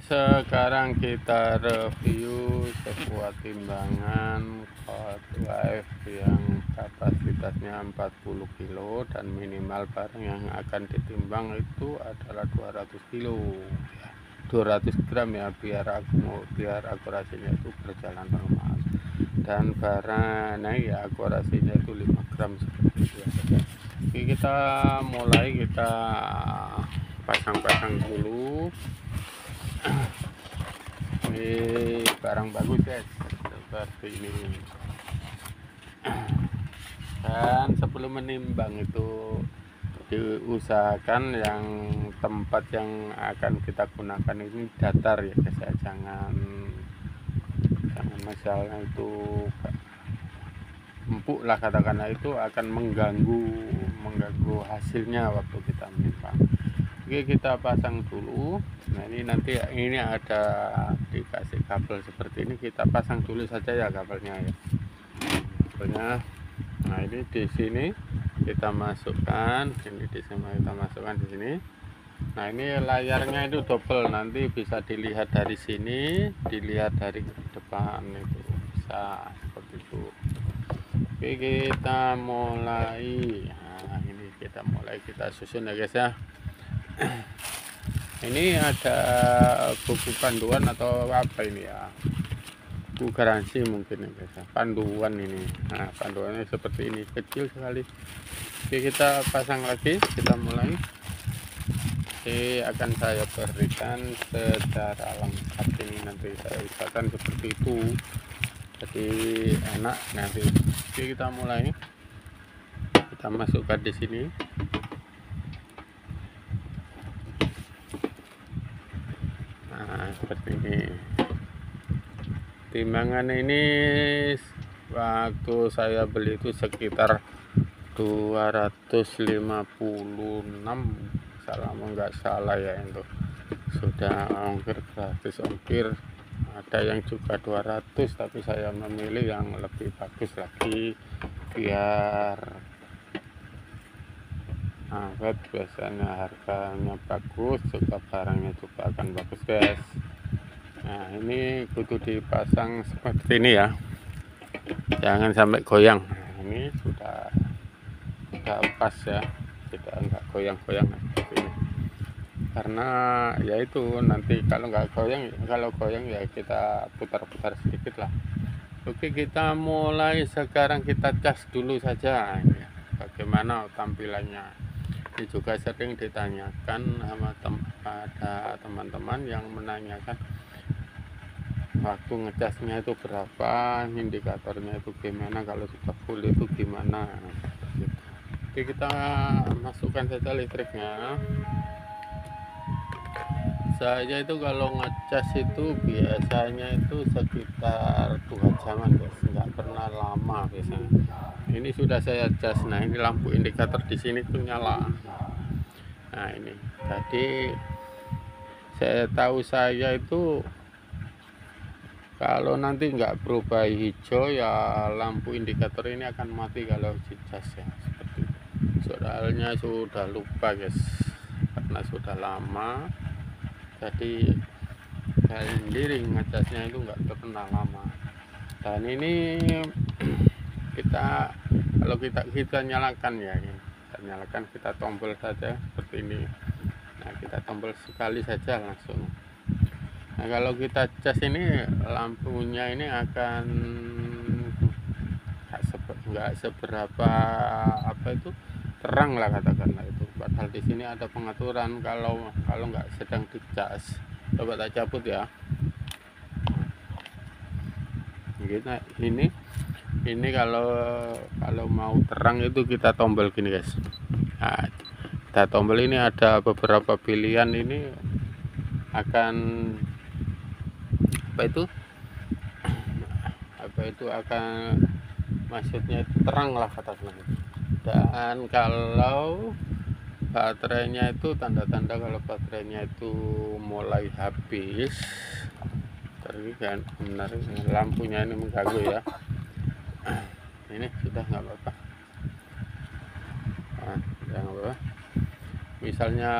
Sekarang kita review sebuah timbangan hot life yang kapasitasnya 40 kilo dan minimal barang yang akan ditimbang itu adalah 200 kilo ya, 200 gram ya, biar akurasinya itu berjalan normal, dan barangnya ya akurasinya itu 5 gram seperti biasa. Oke, kita mulai, kita pasang-pasang dulu. Ini barang bagus guys, seperti ini. Dan sebelum menimbang itu diusahakan yang tempat yang akan kita gunakan ini datar ya guys ya, jangan masalah itu empuk lah katakanlah, itu akan mengganggu hasilnya waktu kita menimbang. Oke, kita pasang dulu. Nah, ini nanti ini ada dikasih kabel seperti ini, kita pasang dulu saja ya kabelnya ya. Nah, ini di sini kita masukkan, ini di sini kita masukkan di sini. Nah, ini layarnya itu double, nanti bisa dilihat dari sini, dilihat dari depan, itu bisa seperti itu. Oke, kita mulai. Nah, ini kita susun ya guys ya. Ini ada buku panduan atau apa ini ya, buku garansi mungkin ya guys, panduan ini. Nah, panduannya seperti ini, kecil sekali. Oke, kita pasang lagi, kita mulai. Oke, akan saya berikan secara lengkap ini, nanti saya usahakan seperti itu, jadi enak nanti. Oke, kita mulai, kita masukkan di sini. Seperti ini. Timbangan ini waktu saya beli itu sekitar 256 kalau nggak salah ya, itu sudah ongkir, gratis ongkir. Ada yang juga 200, tapi saya memilih yang lebih bagus lagi biar awet. Biasanya harganya bagus, juga barangnya juga akan bagus guys. Nah, ini kudu dipasang seperti ini ya, jangan sampai goyang. Nah, ini sudah pas ya, tidak enggak goyang-goyang seperti ini, karena yaitu nanti kalau goyang ya kita putar-putar sedikit lah. Oke, kita mulai sekarang, kita cas dulu saja ya, bagaimana tampilannya. Ini juga sering ditanyakan sama pada teman-teman yang menanyakan waktu ngecasnya itu berapa, indikatornya itu gimana, kalau sudah full itu gimana. Oke, kita masukkan saja listriknya. Saya itu kalau ngecas itu biasanya itu sekitar 2 jaman guys, nggak pernah lama biasanya. Ini sudah saya cas. Nah, ini lampu indikator di sini tuh nyala. Nah, ini tadi saya tahu, saya itu kalau nanti nggak berubah hijau ya lampu indikator ini akan mati kalau dicas ya, seperti itu. Soalnya sudah lupa guys, karena sudah lama, jadi saya sendiri ngecasnya itu nggak pernah lama. Dan ini kalau kita nyalakan ya, kita nyalakan, kita tombol saja seperti ini. Nah, kita tombol sekali saja langsung. Nah, kalau kita cas ini lampunya ini akan nggak seberapa apa itu terang lah katakanlah itu. Padahal di sini ada pengaturan kalau nggak sedang dicas. Coba tak cabut ya. Kita ini kalau mau terang itu kita tombol gini guys. Nah, kita tombol ini, ada beberapa pilihan, ini akan apa itu akan maksudnya terang lah katakanlah. Dan kalau baterainya itu tanda-tanda kalau baterainya itu mulai habis, kan benar lampunya ini mengganggu ya. Ini sudah nggak apa-apa, nggak apa-apa. misalnya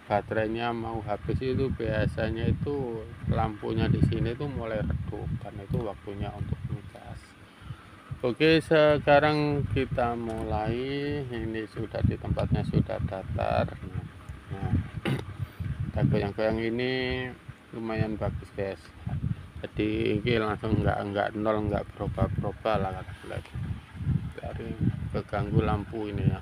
baterainya mau habis itu biasanya itu lampunya di sini tuh mulai redup, karena itu waktunya untuk ngecas. Oke, sekarang kita mulai. Ini sudah di tempatnya sudah datar. Nah, kita goyang-goyang ini lumayan bagus guys. Jadi ini langsung nggak nol, nggak berubah-berubah lah kata dari keganggu lampu ini ya.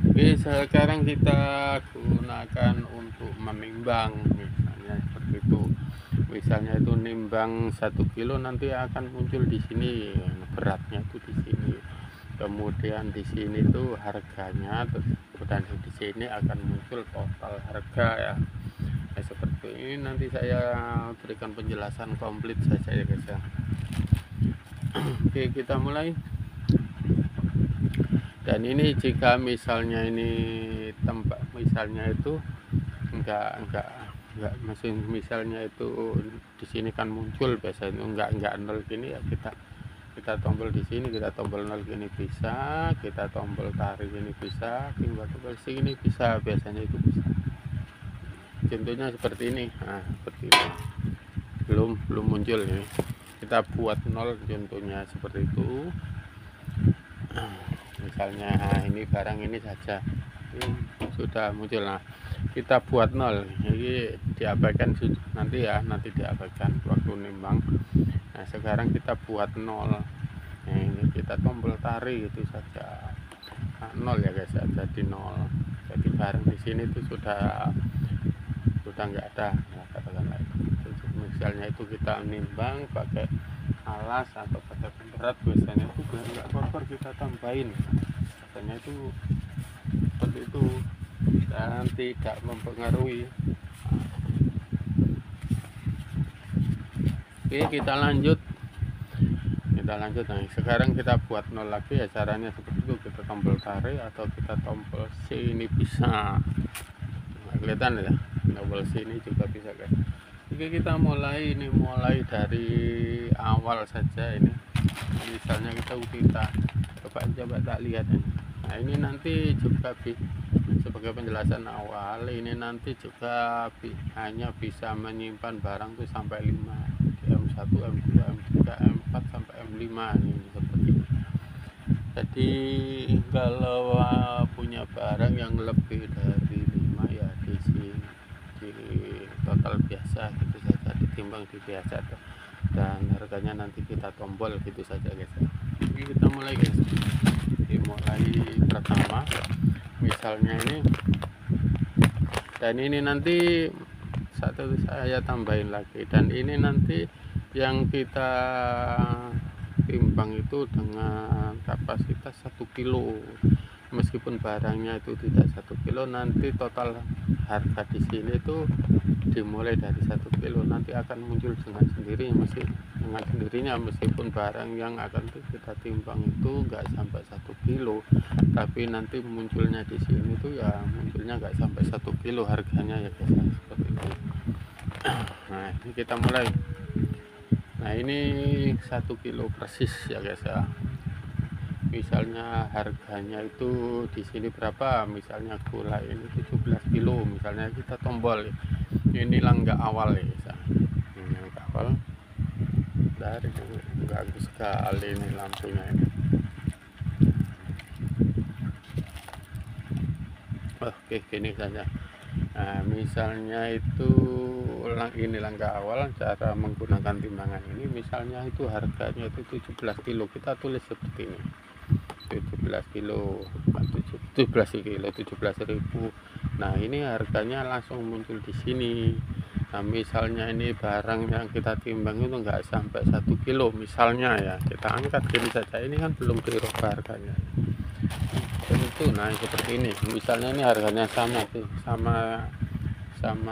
Oke, sekarang kita gunakan untuk menimbang, misalnya seperti itu. Misalnya itu nimbang 1 kilo, nanti akan muncul di sini beratnya itu di sini. Kemudian di sini tuh harganya, dan di sini akan muncul total harga ya. Nah, seperti ini nanti saya berikan penjelasan komplit saja ya guys ya. Oke, kita mulai. Dan ini jika misalnya ini tempat misalnya itu enggak mesin, misalnya itu di sini kan muncul biasanya enggak nol gini ya, kita tombol di sini, kita tombol nol gini bisa, kita tombol tarik ini bisa, tinggal tombol sini bisa, biasanya itu bisa. Contohnya seperti ini. Nah, seperti ini belum muncul ini, kita buat nol contohnya seperti itu. Misalnya ini barang ini saja ini sudah muncul. Nah, kita buat nol, ini diabaikan nanti ya, nanti diabaikan waktu nimbang. Nah, sekarang kita buat nol. Nah, ini kita tombol tarik itu saja. Nah, nol ya guys ya, jadi nol. Jadi barang di sini itu sudah nggak ada ya, katakanlah itu. Misalnya itu kita nimbang pakai alas atau pakai pemberat, biasanya itu biar nggak kotor kita tambahin, biasanya itu seperti itu dan tidak mempengaruhi. Oke, kita lanjut. Nah, sekarang kita buat nol lagi ya, caranya seperti itu, kita tombol tarik atau kita tombol sini bisa. Nah, kelihatan ya, tombol sini juga bisa guys. Oke, kita mulai dari awal saja ini. Misalnya kita coba tak lihat ini. Nah, ini nanti juga sebagai penjelasan awal, ini nanti juga hanya bisa menyimpan barang itu sampai 5 M1, M2, M3, M4 sampai M5 ini seperti ini. Jadi kalau punya barang yang lebih dari 5 ya di sini total biasa gitu saja, ditimbang di biasa dan harganya nanti kita tombol gitu saja guys. Jadi kita mulai guys. Dimulai pertama misalnya ini, dan ini nanti satu saya tambahin lagi, dan ini nanti yang kita timbang itu dengan kapasitas 1 kilo. Meskipun barangnya itu tidak 1 kilo, nanti total harga di sini itu dimulai dari 1 kilo, nanti akan muncul dengan sendirinya, meskipun barang yang akan kita timbang itu enggak sampai 1 kilo, tapi nanti munculnya di sini itu ya munculnya enggak sampai 1 kilo harganya ya guys, seperti itu. Nah, ini kita mulai. Nah, ini 1 kilo persis ya guys ya. Misalnya harganya itu di sini berapa, misalnya gula ini 17 kilo, misalnya kita tombol ini langkah awal ya guys. Ini langkah awal dari bagus sekali ini lampunya ini. Oke, gini saja. Nah, misalnya itu ini langkah awal cara menggunakan timbangan ini, misalnya itu harganya itu 17 kilo, kita tulis seperti ini, 17 kilo, 17.000. Nah, ini harganya langsung muncul di sini. Nah, misalnya ini barang yang kita timbang itu enggak sampai 1 kilo misalnya ya, kita angkat gini saja, ini kan belum dirubah harganya tentu. Nah, seperti ini misalnya ini harganya sama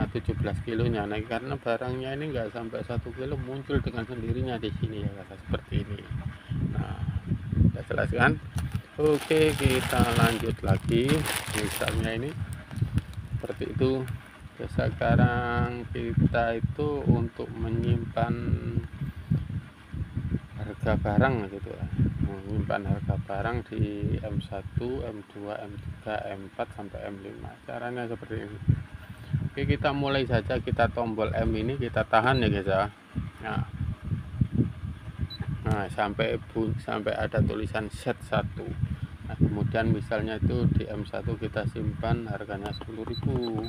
17 kilonya. Nah, karena barangnya ini enggak sampai 1 kilo, muncul dengan sendirinya di sini ya guys, seperti ini. Nah, saya jelaskan. Oke, kita lanjut lagi. Misalnya ini seperti itu. Sekarang kita itu untuk menyimpan harga barang gitu ya. menyimpan harga barang di M1, M2, M3, M4 sampai M5. Caranya seperti ini. Oke, kita mulai saja, kita tombol M ini kita tahan ya guys ya. Nah, sampai ada tulisan set 1. Nah, kemudian misalnya itu di M1 kita simpan harganya 10.000.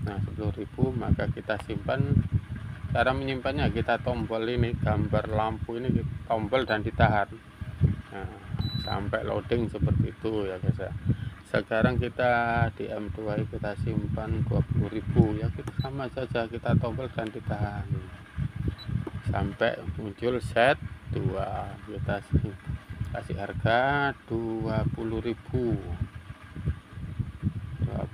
Nah, 10.000 maka kita simpan. Cara menyimpannya kita tombol ini, gambar lampu ini kita tombol dan ditahan. Nah, sampai loading seperti itu ya guys ya. Sekarang kita di M2 kita simpan 20.000 ya, kita sama saja, kita tombol dan ditahan sampai muncul set 2. Kita kasih harga 20.000. Nah,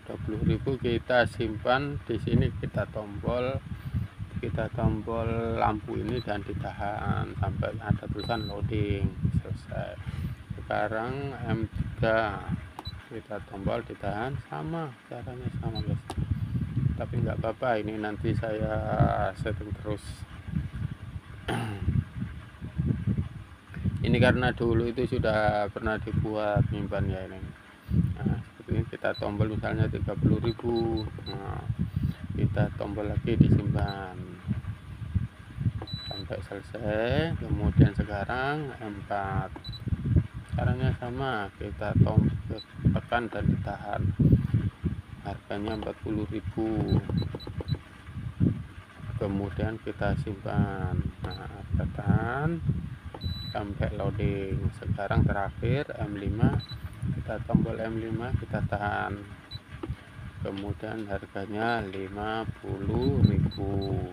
20.000 kita simpan di sini, kita tombol lampu ini dan ditahan sampai ada tulisan loading. Selesai. Sekarang M3 kita tombol ditahan, sama caranya, sama guys, tapi nggak apa-apa, ini nanti saya setting terus. Ini karena dulu itu sudah pernah dibuat nyimpan ya ini. Nah, seperti ini kita tombol misalnya 30.000. Nah, kita tombol lagi disimpan sampai selesai. Kemudian sekarang M4 caranya sama, kita tekan dan ditahan, harganya 40.000. kemudian kita simpan. Nah, tekan sampai loading. Sekarang terakhir M5, kita tombol M5, kita tahan, kemudian harganya 50.000.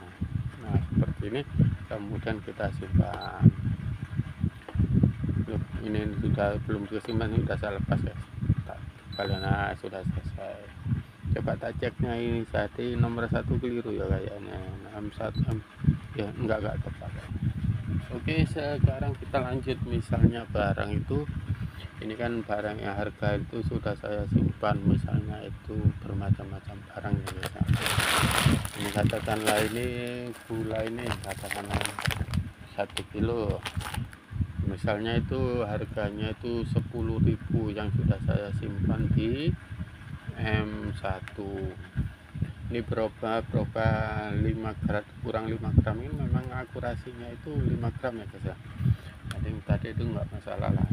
Nah, seperti ini. Kemudian kita simpan. Ini sudah belum disimpan, ini sudah saya lepas ya. Kalian sudah selesai. Coba tak ceknya ini tadi nomor 1 keliru ya kayaknya. M1 ya enggak tepat. Oke, sekarang kita lanjut. Misalnya barang itu, ini kan barang yang harga itu sudah saya simpan, misalnya itu bermacam-macam barang ya guys. Ini katakanlah ini gula, ini katakanlah 1 kilo, misalnya itu harganya itu 10.000 yang sudah saya simpan di M1. Ini berubah 5 gram, kurang 5 gram, ini memang akurasinya itu 5 gram ya guys ya. Jadi tadi itu enggak masalah lah.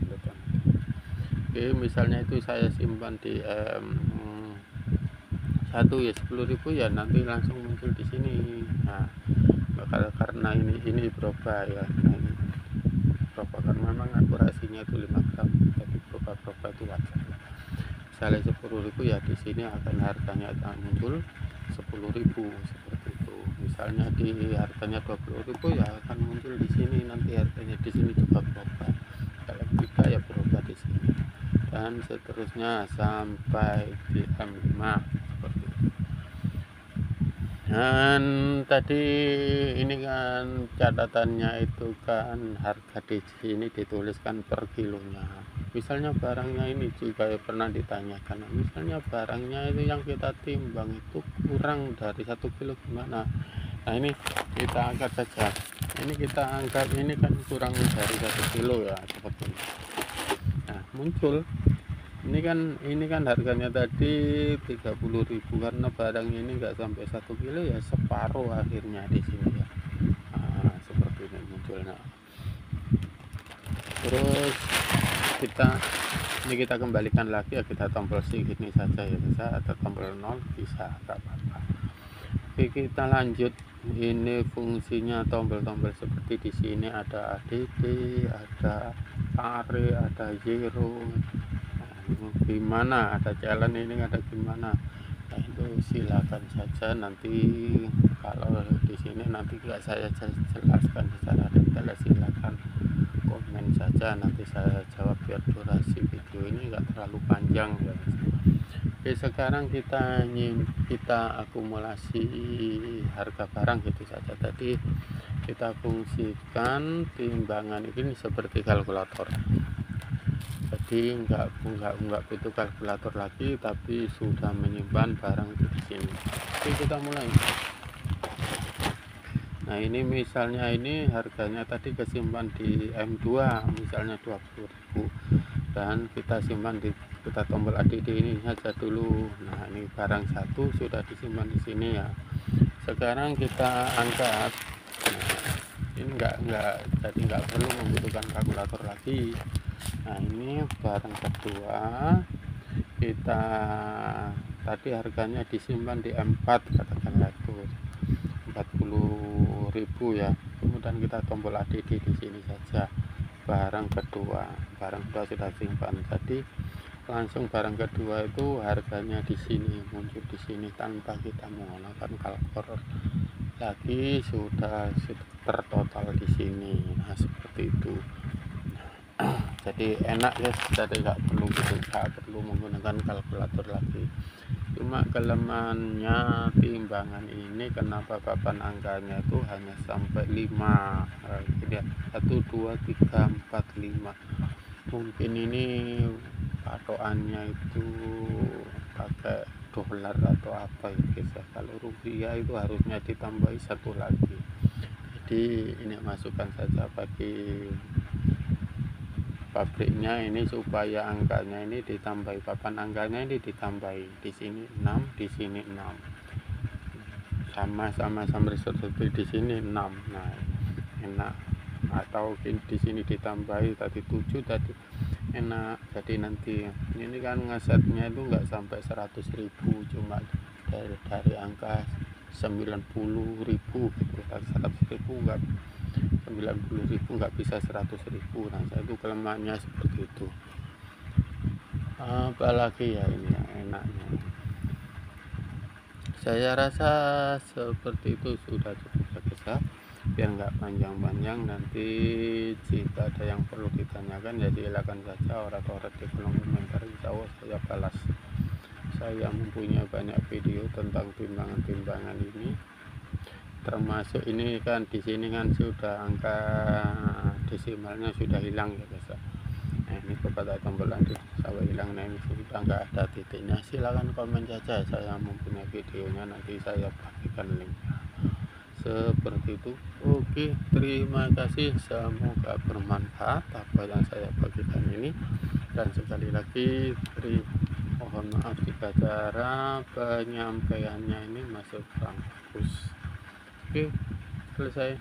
Oke, misalnya itu saya simpan di M1 ya 10.000 ya, nanti langsung muncul di sini. Nah, karena ini berubah ya. Nah, ini berubah karena memang akurasinya itu 5 gram, jadi berubah itu wajar. Misalnya 10.000 ya, di sini akan harganya akan muncul 10.000 seperti itu. Misalnya di harganya 20.000 ya akan muncul di sini, nanti harganya di sini juga berubah. Kalau kita ya berubah di sini, dan seterusnya sampai di M5 seperti itu. Dan tadi ini kan catatannya itu kan harga di sini dituliskan per kilonya. Misalnya barangnya ini juga pernah ditanyakan, misalnya barangnya itu yang kita timbang itu kurang dari 1 kilo gimana? Nah, ini kita angkat saja, ini kita angkat, ini kan kurang dari 1 kilo ya, seperti ini. Nah, muncul ini kan harganya tadi 30.000, karena barang ini enggak sampai 1 kilo ya, separuh akhirnya di sini ya. Nah, seperti ini munculnya. Terus kita kembalikan lagi ya, kita tombol segini saja ya, bisa, atau tombol 0 bisa, enggak apa-apa. Oke, kita lanjut. Ini fungsinya tombol-tombol seperti di sini ada ADD, ada are, ada zero, gimana, ada challenge, ini ada gimana. Nah, itu silakan saja, nanti kalau di sini nanti nggak saya jelaskan secara detail, silakan komen saja, nanti saya jawab biar durasi video ini nggak terlalu panjang ya. Oke, sekarang kita akumulasi harga barang gitu saja. Tadi kita fungsikan timbangan ini seperti kalkulator. Jadi enggak butuh kalkulator lagi, tapi sudah menyimpan barang itu di sini. Oke, kita mulai. Nah ini misalnya ini harganya tadi kesimpan di M2 misalnya 20.000, dan kita simpan kita tombol ADD ini saja dulu. Nah ini barang satu sudah disimpan di sini ya. Sekarang kita angkat. Nah, ini jadi nggak perlu membutuhkan kalkulator lagi. Nah ini barang kedua, kita tadi harganya disimpan di M4 katakanlah itu 40.000 ya. Kemudian kita tombol ADD di sini saja. Barang kedua sudah simpan, jadi langsung barang kedua itu harganya di sini muncul di sini tanpa kita menggunakan kalkulator lagi, sudah tertotal di sini. Nah seperti itu. Jadi enak ya, jadi nggak perlu menggunakan kalkulator lagi. Cuma kelemahannya timbangan ini kenapa papan angkanya itu hanya sampai 5, 1 2 3 4 5. Mungkin ini patokannya itu pakai dolar atau apa ya guys ya. Kalau rupiah itu harusnya ditambahi satu lagi. Jadi ini masukan saja bagi pabriknya ini supaya angkanya ini ditambahi, papan angkanya ini ditambahi, di sini 6, di sini 6, sama seperti di sini 6. Nah enak, atau di sini ditambahi tadi 7 tadi enak. Jadi nanti ini kan ngesetnya itu nggak sampai 100.000, cuma dari angka 90.000 gitu. 100.000 nggak, 90.000 nggak bisa 100.000. Nah itu kelemahannya seperti itu. Apalagi ya ini yang enaknya, saya rasa seperti itu sudah cukup ya, biar nggak panjang-panjang. Nanti jika ada yang perlu ditanyakan ya silakan saja orang-orang di kolom komentar, insya Allah saya balas. Saya mempunyai banyak video tentang timbangan-timbangan ini, termasuk ini kan di sini kan sudah angka desimalnya sudah hilang ya guys. Nah ini kepada tombol lanjut sampai hilang. Nah ini sudah nggak ada titiknya. Silakan komen saja, saya mempunyai videonya, nanti saya bagikan linknya seperti itu. Oke, terima kasih, semoga bermanfaat apa yang saya bagikan ini. Dan sekali lagi mohon maaf jika cara penyampaiannya ini masih kurang bagus. Oke, selesai.